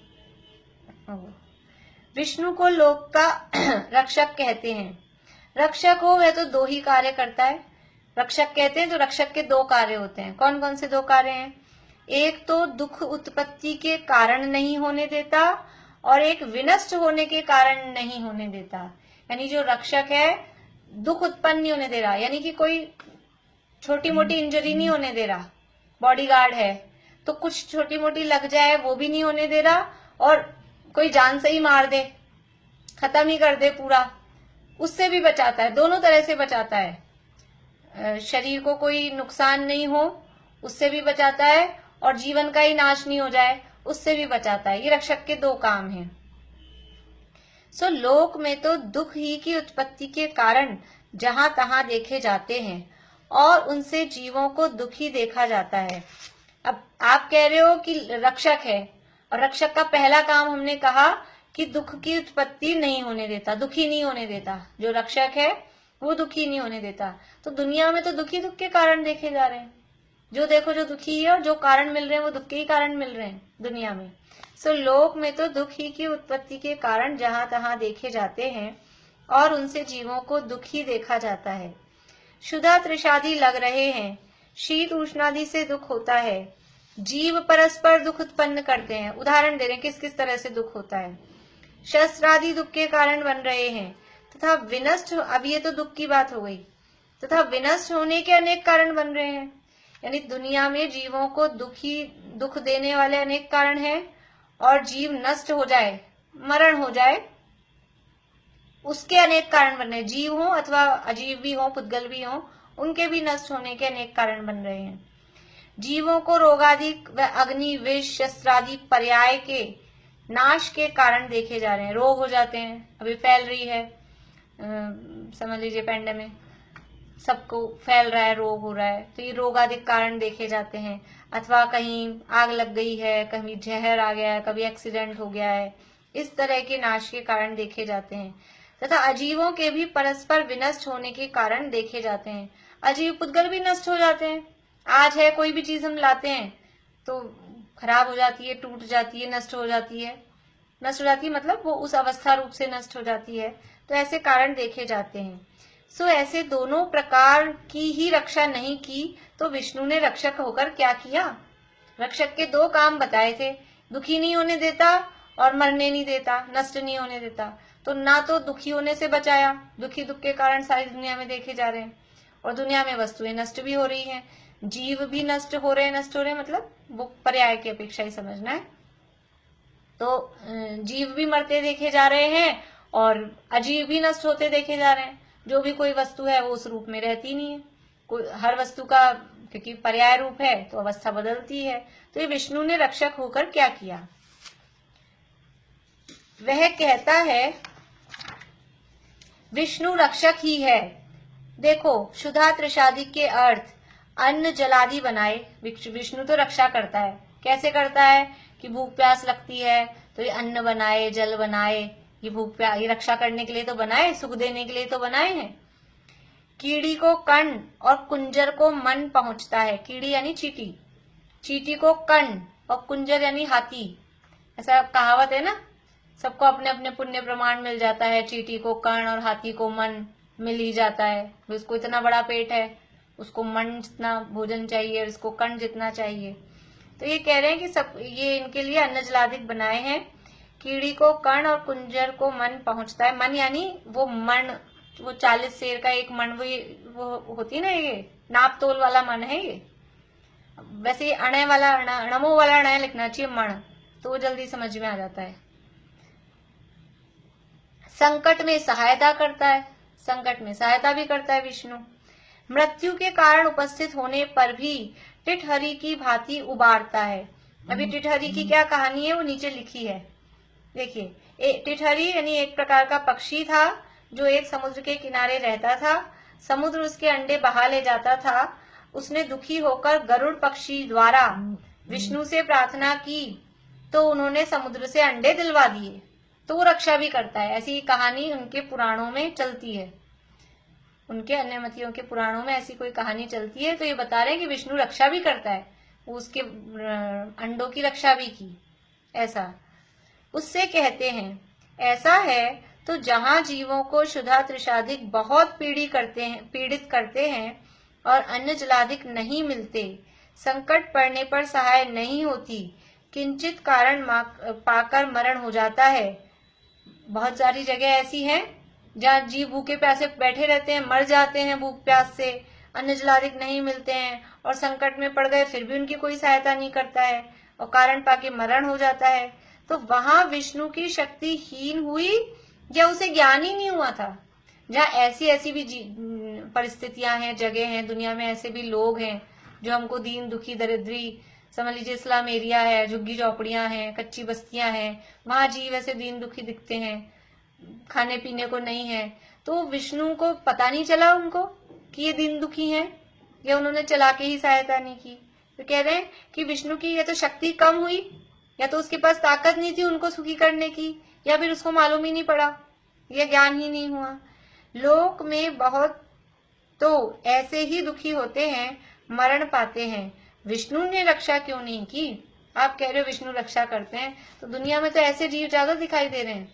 विष्णु को लोक का रक्षक कहते हैं। रक्षक हो वह तो दो ही कार्य करता है। रक्षक कहते हैं तो रक्षक के दो कार्य होते हैं। कौन कौन से दो कार्य हैं? एक तो दुख उत्पत्ति के कारण नहीं होने देता और एक विनष्ट होने के कारण नहीं होने देता। यानी जो रक्षक है दुख उत्पन्न नहीं होने दे रहा, यानी कि कोई छोटी मोटी इंजरी नहीं होने दे रहा। बॉडीगार्ड है तो कुछ छोटी मोटी लग जाए वो भी नहीं होने दे रहा, और कोई जान से ही मार दे, खत्म ही कर दे पूरा, उससे भी बचाता है। दोनों तरह से बचाता है। शरीर को कोई नुकसान नहीं हो उससे भी बचाता है, और जीवन का ही नाश नहीं हो जाए उससे भी बचाता है। ये रक्षक के दो काम हैं। सो लोक में तो दुख ही की उत्पत्ति के कारण जहां तहां देखे जाते हैं और उनसे जीवों को दुखी देखा जाता है। अब आप कह रहे हो कि रक्षक है, और रक्षक का पहला काम हमने कहा कि दुख की उत्पत्ति नहीं होने देता, दुखी नहीं होने देता। जो रक्षक है वो दुखी नहीं होने देता। तो दुनिया में तो दुखी दुख के कारण देखे जा रहे हैं। जो देखो जो दुखी है, और जो कारण मिल रहे हैं वो दुख के ही कारण मिल रहे हैं दुनिया में। सो लोक में तो दुख ही की उत्पत्ति के कारण जहां तहां देखे जाते हैं और उनसे जीवों को दुखी देखा जाता है। क्षुधा तृषादि लग रहे हैं, शीत उष्णादि से दुख होता है, जीव परस्पर दुख उत्पन्न करते हैं। उदाहरण दे रहे हैं किस किस तरह से दुख होता है। शस्त्रादि दुख के कारण बन रहे हैं तथा विनष्ट, अब ये तो दुख की बात हो गई, तथा विनष्ट होने के अनेक कारण बन रहे हैं। यानी दुनिया में जीवों को दुख देने वाले अनेक कारण हैं, और जीव नष्ट हो जाए, मरण हो जाए, उसके अनेक कारण बन रहे हैं। जीव हो अथवा अजीव भी हो, पुद्गल भी हो, उनके भी नष्ट होने के अनेक कारण बन रहे हैं। जीवों को रोगादि व अग्नि विष शस्त्रादि पर्याय के नाश के कारण देखे जा रहे हैं। रोग हो जाते हैं, अभी फैल रही है, समझ लीजिए पेंडेमिक, सबको फैल रहा है, रोग हो रहा है, तो ये रोग आदि कारण देखे जाते हैं। अथवा कहीं आग लग गई है, कहीं जहर आ गया है, कभी एक्सीडेंट हो गया है, इस तरह के नाश के कारण देखे जाते हैं। तथा अजीवों के भी परस्पर विनष्ट होने के कारण देखे जाते हैं। अजीव पुद्गल भी नष्ट हो जाते हैं। आज है कोई भी चीज हम लाते हैं तो खराब हो जाती है, टूट जाती है, नष्ट हो जाती है। नष्ट हो जाती है मतलब वो उस अवस्था रूप से नष्ट हो जाती है। तो ऐसे कारण देखे जाते हैं। सो ऐसे दोनों प्रकार की ही रक्षा नहीं की तो विष्णु ने रक्षक होकर क्या किया? रक्षक के दो काम बताए थे, दुखी नहीं होने देता और मरने नहीं देता, नष्ट नहीं होने देता। तो ना तो दुखी होने से बचाया, दुखी दुख के कारण सारी दुनिया में देखे जा रहे हैं, और दुनिया में वस्तुएं नष्ट भी हो रही हैं, जीव भी नष्ट हो रहे हैं, मतलब वो पर्याय की अपेक्षा ही समझना है। तो जीव भी मरते देखे जा रहे हैं और अजीव भी नष्ट होते देखे जा रहे हैं। जो भी कोई वस्तु है वो उस रूप में रहती नहीं है, कोई हर वस्तु का क्योंकि पर्याय रूप है तो अवस्था बदलती है। तो ये विष्णु ने रक्षक होकर क्या किया? वह कहता है विष्णु रक्षक ही है। देखो क्षुधा तृषादि के अर्थ अन्न जलादि बनाए, विष्णु तो रक्षा करता है। कैसे करता है? कि भूख प्यास लगती है तो ये अन्न बनाए, जल बनाए, ये भूख प्यास ये रक्षा करने के लिए तो बनाए, सुख देने के लिए तो बनाए हैं। कीड़ी को कण और कुंजर को मन पहुंचता है। कीड़ी यानी चींटी, चींटी को कण और कुंजर यानी हाथी। ऐसा कहावत है ना, सबको अपने अपने पुण्य प्रमाण मिल जाता है। चींटी को कण और हाथी को मन मिल ही जाता है। उसको इतना बड़ा पेट है, उसको मन जितना भोजन चाहिए और इसको कण जितना चाहिए। तो ये कह रहे हैं कि सब ये इनके लिए अन्न जलादिक बनाए हैं। कीड़ी को कण और कुंजर को मन पहुंचता है। मन यानी वो मन, वो 40 शेर का एक मन, वो होती है ना, ये नाप तोल वाला मन है ये। वैसे ये अणे वाला अणमो वाला अणे लिखना चाहिए मन, तो वो जल्दी समझ में आ जाता है। संकट में सहायता करता है, संकट में सहायता भी करता है विष्णु। मृत्यु के कारण उपस्थित होने पर भी टिटहरी की भांति उबारता है। अभी टिटहरी की क्या कहानी है वो नीचे लिखी है, देखिए। टिटहरी यानी एक प्रकार का पक्षी था जो एक समुद्र के किनारे रहता था। समुद्र उसके अंडे बहा ले जाता था। उसने दुखी होकर गरुड़ पक्षी द्वारा विष्णु से प्रार्थना की तो उन्होंने समुद्र से अंडे दिलवा दिए। तो वो रक्षा भी करता है। ऐसी कहानी उनके पुराणों में चलती है, उनके अन्य मतियों के पुराणों में ऐसी कोई कहानी चलती है। तो ये बता रहे हैं कि विष्णु रक्षा भी करता है, वो उसके अंडों की रक्षा भी की। ऐसा उससे कहते हैं, ऐसा है तो जहां जीवों को क्षुधा तृषाधिक बहुत पीड़ित करते हैं और अन्न जलाधिक नहीं मिलते, संकट पड़ने पर सहाय नहीं होती, किंचित कारण पाकर मरण हो जाता है। बहुत सारी जगह ऐसी हैं जहाँ जीव भूखे प्यासे बैठे रहते हैं, मर जाते हैं भूख प्यास से, अन्न जलाधिक नहीं मिलते हैं और संकट में पड़ गए फिर भी उनकी कोई सहायता नहीं करता है और कारण पाके मरण हो जाता है। तो वहां विष्णु की शक्ति हीन हुई या उसे ज्ञान ही नहीं हुआ था। जहाँ ऐसी ऐसी भी परिस्थितियां हैं, जगह हैं, दुनिया में ऐसे भी लोग हैं जो हमको दीन दुखी दरिद्री, समझ लीजिए इस्लाम एरिया है, झुग्गी झोपड़ियां हैं, कच्ची बस्तियां हैं, वहां जीव ऐसे दीन दुखी दिखते हैं, खाने पीने को नहीं है। तो विष्णु को पता नहीं चला उनको कि ये दीन दुखी हैं, या उन्होंने चला के ही सहायता नहीं की। तो कह रहे हैं कि विष्णु की या तो शक्ति कम हुई, या तो उसके पास ताकत नहीं थी उनको सुखी करने की, या फिर उसको मालूम ही नहीं पड़ा, या ज्ञान ही नहीं हुआ। लोक में बहुत तो ऐसे ही दुखी होते हैं, मरण पाते हैं, विष्णु ने रक्षा क्यों नहीं की? आप कह रहे हो विष्णु रक्षा करते हैं, तो दुनिया में तो ऐसे जीव ज्यादा दिखाई दे रहे हैं।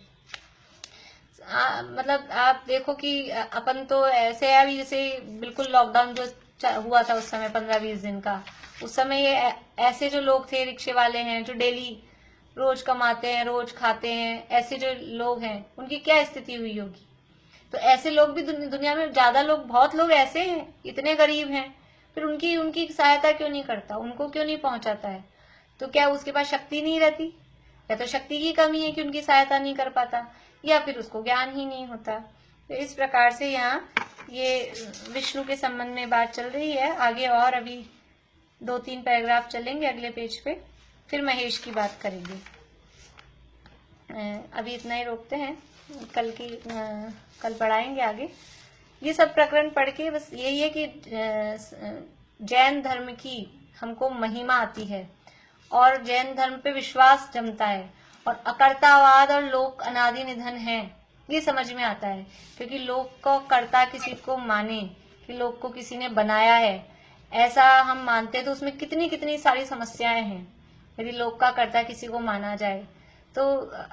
मतलब आप देखो कि अपन तो ऐसे है अभी, जैसे बिल्कुल लॉकडाउन जो हुआ था उस समय 15-20 दिन का, उस समय ये ऐसे जो लोग थे, रिक्शे वाले हैं जो डेली रोज कमाते हैं, रोज खाते हैं, ऐसे जो लोग हैं उनकी क्या स्थिति हुई होगी। तो ऐसे लोग भी दुनिया में ज्यादा लोग, बहुत लोग ऐसे हैं, इतने गरीब हैं, फिर उनकी सहायता क्यों नहीं करता, उनको क्यों नहीं पहुंचाता है? तो क्या उसके पास शक्ति नहीं रहती, या तो शक्ति की कमी है कि उनकी सहायता नहीं कर पाता, या फिर उसको ज्ञान ही नहीं होता। तो इस प्रकार से यहाँ ये विष्णु के संबंध में बात चल रही है। आगे और अभी 2-3 पैराग्राफ चलेंगे अगले पेज पे, फिर महेश की बात करेंगे। अभी इतना ही रोकते हैं, कल पढ़ाएंगे आगे। ये सब प्रकरण पढ़ के बस यही है कि जैन धर्म की हमको महिमा आती है और जैन धर्म पे विश्वास जमता है, और अकर्तावाद और लोक अनादि निधन है, ये समझ में आता है। क्योंकि लोक को कर्ता किसी को माने कि लोक को किसी ने बनाया है, ऐसा हम मानते तो उसमें कितनी कितनी सारी समस्याएं हैं। यदि लोक का कर्ता किसी को माना जाए तो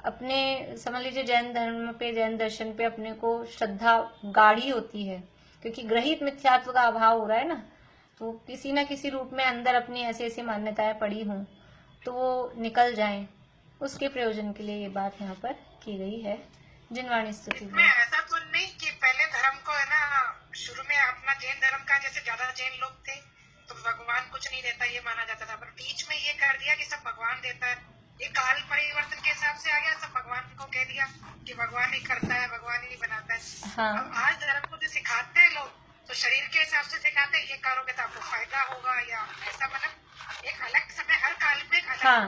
अपने समझ लीजिए जैन धर्म पे, जैन दर्शन पे अपने को श्रद्धा गाढ़ी होती है, क्योंकि ग्रहित मिथ्यात्व का अभाव हो रहा है ना। तो किसी न किसी रूप में अंदर अपनी ऐसी ऐसी मान्यताएं पड़ी हों तो वो निकल जाएं, उसके प्रयोजन के लिए ये बात यहाँ पर की गई है। जिनवाणी स्तुति में ऐसा तो नहीं कि पहले धर्म को है ना, शुरू में अपना जैन धर्म का जैसे ज्यादा जैन लोग थे तो भगवान कुछ नहीं देता ये माना जाता था, पर बीच में ये कर दिया कि सब भगवान देता है। ये काल परिवर्तन के हिसाब से आ गया, सब भगवान को कह दिया कि भगवान ही करता है, भगवान ही बनाता है। हाँ। अब आज धर्म को जो सिखाते हैं लोग, तो शरीर के हिसाब से सिखाते हैं, ये करोगे तो आपको फायदा होगा, या ऐसा, मतलब एक अलग समय, हर काल में एक अलग। हाँ,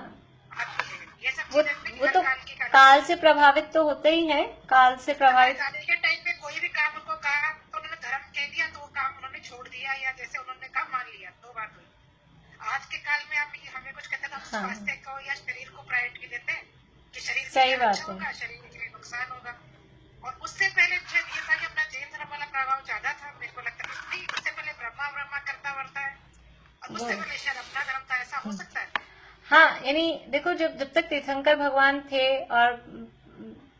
ये सब वो तो काल से प्रभावित तो होते ही हैं, काल से प्रभावित। के टाइम पे कोई भी काम उनको कहा तो उन्होंने धर्म कह दिया, तो वो काम उन्होंने छोड़ दिया, या जैसे उन्होंने कहा मान लिया, 2 बात हुई। आज के काल में आप हमें कुछ कहते हैं, हम स्वास्थ्य को या शरीर को प्रायोरिटी देते हैं कि शरीर सही बात होगा, शरीर के लिए नुकसान होगा। और उससे पहले ये था कि अपना जैन धर्म वाला प्रभाव ज्यादा था, मेरे को लगता है। उससे पहले ब्रह्मा करता वर्ता है, और उससे पहले शायद अपना धर्म था, ऐसा हो सकता है। हाँ, यानी देखो जब तक तीर्थंकर भगवान थे, और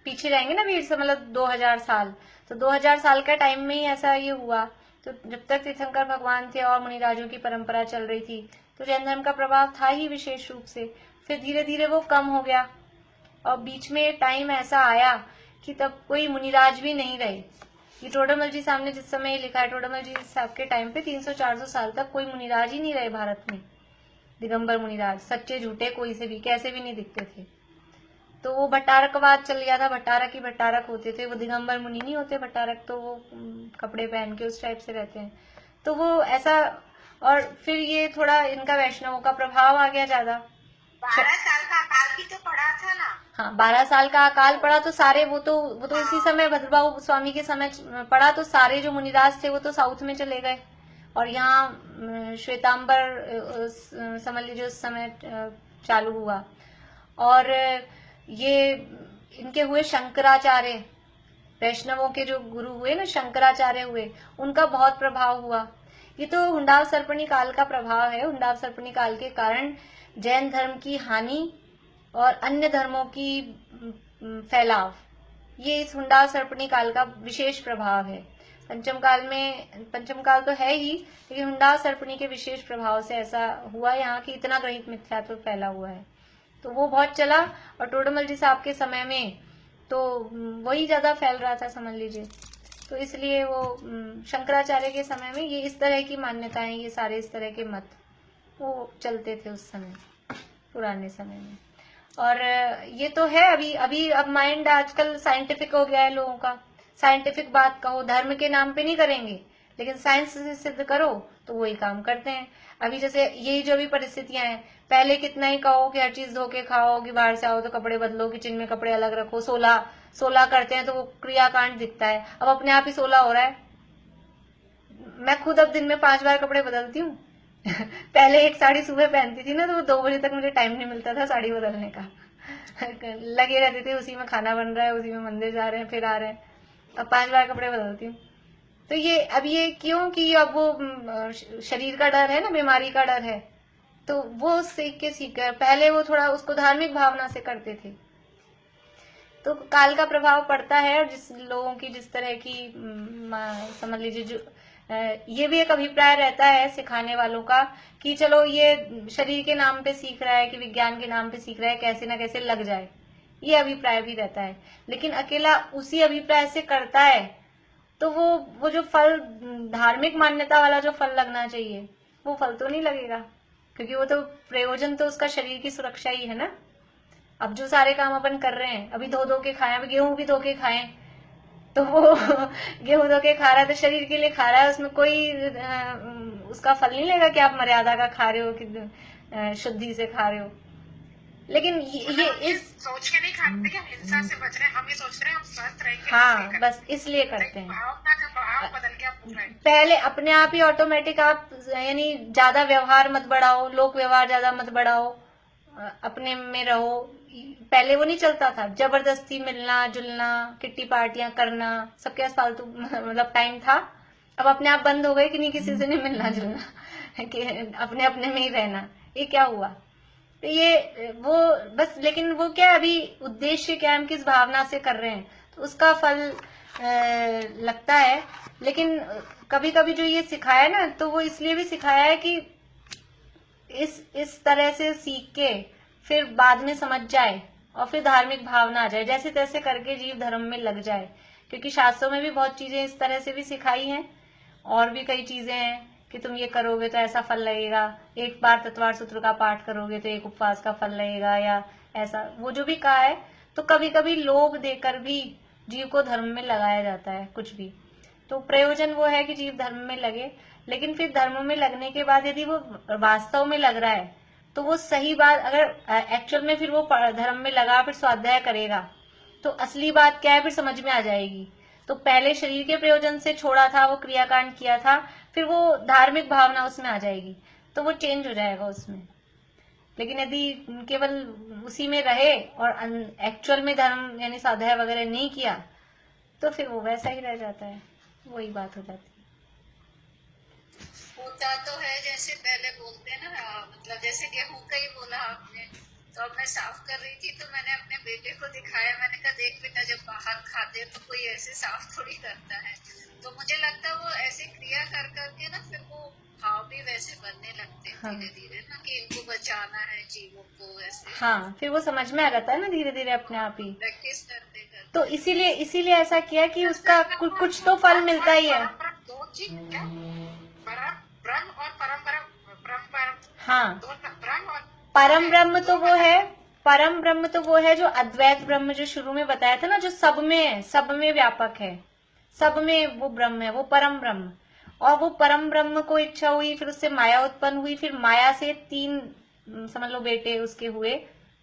पीछे जाएंगे ना वीर से, मतलब 2000 साल, तो 2000 साल का टाइम में ही ऐसा ये हुआ। तो जब तक तीर्थंकर भगवान थे और मुनिराजों की परंपरा चल रही थी, तो जैन धर्म का प्रभाव था ही विशेष रूप से। फिर धीरे धीरे वो कम हो गया, और बीच में टाइम ऐसा आया कि तब कोई मुनिराज भी नहीं रहे। ये टोडरमल जी सामने जिस समय लिखा है, टोडरमल जी साहब के टाइम पे 300-400 साल तक कोई मुनिराज ही नहीं रहे भारत में। दिगंबर मुनिराज, सच्चे झूठे, कोई से भी कैसे भी नहीं दिखते थे। तो वो भट्टारकवाद चल गया था, भट्टारक ही भट्टारक होते थे, वो दिगंबर मुनि नहीं होते। भट्टारक तो वो कपड़े पहन के उस टाइप से रहते हैं, तो वो ऐसा। और फिर ये थोड़ा इनका वैष्णवों का प्रभाव आ गया ज्यादा। 12 साल का अकाल भी तो पड़ा था ना। हाँ, 12 साल का अकाल पड़ा, तो सारे वो तो इसी समय भद्रबाहु स्वामी के समय पड़ा, तो सारे जो मुनिराज थे वो तो साउथ में चले गए, और यहाँ श्वेतांबर समझ लीजिए उस समय चालू हुआ। और ये इनके हुए शंकराचार्य, वैष्णवों के जो गुरु हुए ना, शंकराचार्य हुए, उनका बहुत प्रभाव हुआ। ये तो हुंडाव सर्पणी काल का प्रभाव है। हुंडाव सर्पणी काल के कारण जैन धर्म की हानि और अन्य धर्मों की फैलाव, ये इस हुंडाव सर्पणी काल का विशेष प्रभाव है। पंचम काल तो है ही, लेकिन हुंडाव सर्पणी के विशेष प्रभाव से ऐसा हुआ यहाँ कि इतना ग्रहित मिथ्यात्व फैला हुआ है। तो वो बहुत चला, और टोडरमल जी साहब के समय में तो वही ज्यादा फैल रहा था, समझ लीजिए। तो इसलिए वो शंकराचार्य के समय में ये इस तरह की मान्यताएं, ये सारे इस तरह के मत वो चलते थे उस समय, पुराने समय में। और ये तो है अब माइंड आजकल साइंटिफिक हो गया है लोगों का। साइंटिफिक बात कहो, धर्म के नाम पे नहीं करेंगे, लेकिन साइंस से सिद्ध करो तो वही काम करते हैं। अभी जैसे यही जो भी परिस्थितियां हैं, पहले कितना ही कहो कि हर चीज धो के खाओ, कि बाहर से आओ तो कपड़े बदलो, किचन में कपड़े अलग रखो, 16 करते हैं तो वो क्रियाकांड दिखता है। अब अपने आप ही 16 हो रहा है। मैं खुद अब दिन में 5 बार कपड़े बदलती हूँ। पहले एक साड़ी सुबह पहनती थी ना, तो वो 2 बजे तक मुझे टाइम नहीं मिलता था साड़ी बदलने का। लगे रहते थे उसी में, खाना बन रहा है, उसी में मंदिर जा रहे हैं, फिर आ रहे हैं। अब 5 बार कपड़े बदलती हूँ। तो ये क्यों कि अब वो शरीर का डर है ना, बीमारी का डर है, तो वो सीख कर पहले वो थोड़ा उसको धार्मिक भावना से करते थे। तो काल का प्रभाव पड़ता है, और जिस लोगों की जिस तरह की समझ लीजिए, जो ये भी एक अभिप्राय रहता है सिखाने वालों का कि चलो ये शरीर के नाम पे सीख रहा है, कि विज्ञान के नाम पे सीख रहा है, कैसे ना कैसे लग जाए, ये अभिप्राय भी रहता है। लेकिन अकेला उसी अभिप्राय से करता है तो वो जो फल, धार्मिक मान्यता वाला जो फल लगना चाहिए, वो फल तो नहीं लगेगा, क्योंकि वो तो प्रयोजन तो उसका शरीर की सुरक्षा ही है ना। अब जो सारे काम अपन कर रहे हैं, अभी धो के खाएं, अभी गेहूं भी धो के खाएं, तो वो गेहूं धो के खा रहा है तो शरीर के लिए खा रहा है, उसमें कोई उसका फल नहीं लेगा कि आप मर्यादा का खा रहे हो, कि शुद्धि से खा रहे हो। लेकिन ये इस सोच के नहीं खाते कि हम हिंसा से बच रहे हैं, हम ये सोच रहे हैं हम स्वस्थ रहेंगे। हाँ, बस इसलिए करते हैं। भावना का भाव बदल के आप पहले अपने आप ही ऑटोमेटिक आप, यानी ज्यादा व्यवहार मत बढ़ाओ, लोक व्यवहार ज्यादा मत बढ़ाओ, अपने में रहो। पहले वो नहीं चलता था, जबरदस्ती मिलना जुलना, किट्टी पार्टियां करना, सबके पास फालतू मतलब टाइम था। अब अपने आप बंद हो गए कि नहीं किसी से नहीं मिलना जुलना, कि अपने अपने में ही रहना। ये क्या हुआ? तो ये वो बस, लेकिन वो क्या, अभी उद्देश्य क्या, हम किस भावना से कर रहे हैं, तो उसका फल लगता है। लेकिन कभी कभी जो ये सिखाया ना, तो वो इसलिए भी सिखाया है कि इस तरह से सीख के फिर बाद में समझ जाए, और फिर धार्मिक भावना आ जाए, जैसे तैसे करके जीव धर्म में लग जाए। क्योंकि शास्त्रों में भी बहुत चीजें इस तरह से भी सिखाई हैं, और भी कई चीजें हैं कि तुम ये करोगे तो ऐसा फल लगेगा, एक बार तत्वार सूत्र का पाठ करोगे तो एक उपवास का फल लगेगा, या ऐसा वो जो भी कहा है। तो कभी कभी लोभ देकर भी जीव को धर्म में लगाया जाता है कुछ भी। तो प्रयोजन वो है कि जीव धर्म में लगे, लेकिन फिर धर्म में लगने के बाद यदि वो वास्तव में लग रहा है, तो वो सही बात, अगर एक्चुअल में फिर वो धर्म में लगा, फिर स्वाध्याय करेगा, तो असली बात क्या है फिर समझ में आ जाएगी। तो पहले शरीर के प्रयोजन से छोड़ा था, वो क्रियाकांड किया था, फिर वो धार्मिक भावना उसमें आ जाएगी, तो वो चेंज हो जाएगा उसमें। लेकिन यदि केवल उसी में रहे और एक्चुअल में धर्म यानी स्वाध्याय वगैरह नहीं किया, तो फिर वो वैसा ही रह जाता है, वही बात हो जाती है। होता तो है जैसे पहले बोलते हैं ना, मतलब जैसे गेहूं का ही बोला आपने, तो अब मैं साफ कर रही थी तो मैंने अपने बेटे को दिखाया, मैंने कहा देख बेटा जब बाहर खाते तो कोई ऐसे साफ थोड़ी करता है। तो मुझे लगता है वो ऐसे क्रिया कर करके ना फिर वो भाव भी वैसे बनने लगते हैं धीरे धीरे ना, कि इनको बचाना है जीवों को ऐसे। हाँ, फिर वो समझ में आ जाता है ना धीरे धीरे अपने आप ही, प्रैक्टिस करते करते। तो इसीलिए ऐसा किया कि उसका कुछ तो फल मिलता ही है। दो चीज क्या, ब्रह्म और परम, हाँ, ब्रह्म और परम ब्रह्म तो वो है, परम ब्रह्म तो वो है जो अद्वैत ब्रह्म जो शुरू में बताया था ना, जो सब में है, सब में व्यापक है, सब में वो ब्रह्म है, वो परम ब्रह्म। और वो परम ब्रह्म को इच्छा हुई, फिर उससे माया उत्पन्न हुई, फिर माया से 3 समझ लो बेटे उसके हुए,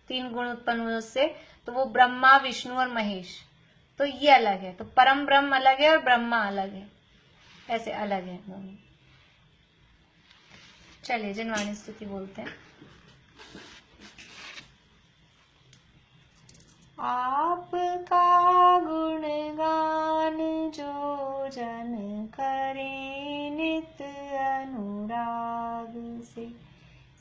3 गुण उत्पन्न हुए उससे, तो वो ब्रह्मा विष्णु और महेश। तो ये अलग है, तो परम ब्रह्म अलग है और ब्रह्मा अलग है, ऐसे अलग है दोनों। चलिए जनवाणी स्तुति बोलते हैं। आपका गुणगान जो जन करे नित अनुराग से,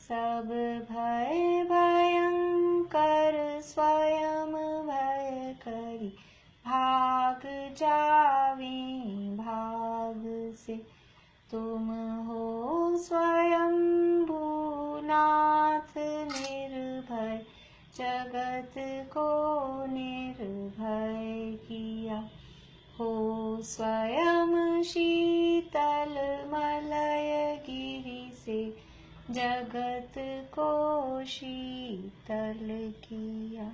सब भय भयंकर स्वयं भय करी भाग जावे भाग से। तुम हो स्वयं भूनाथ निर्भय, जगत को निर्भय किया। हो स्वयं शीतल मलय गिरि से, जगत को शीतल किया।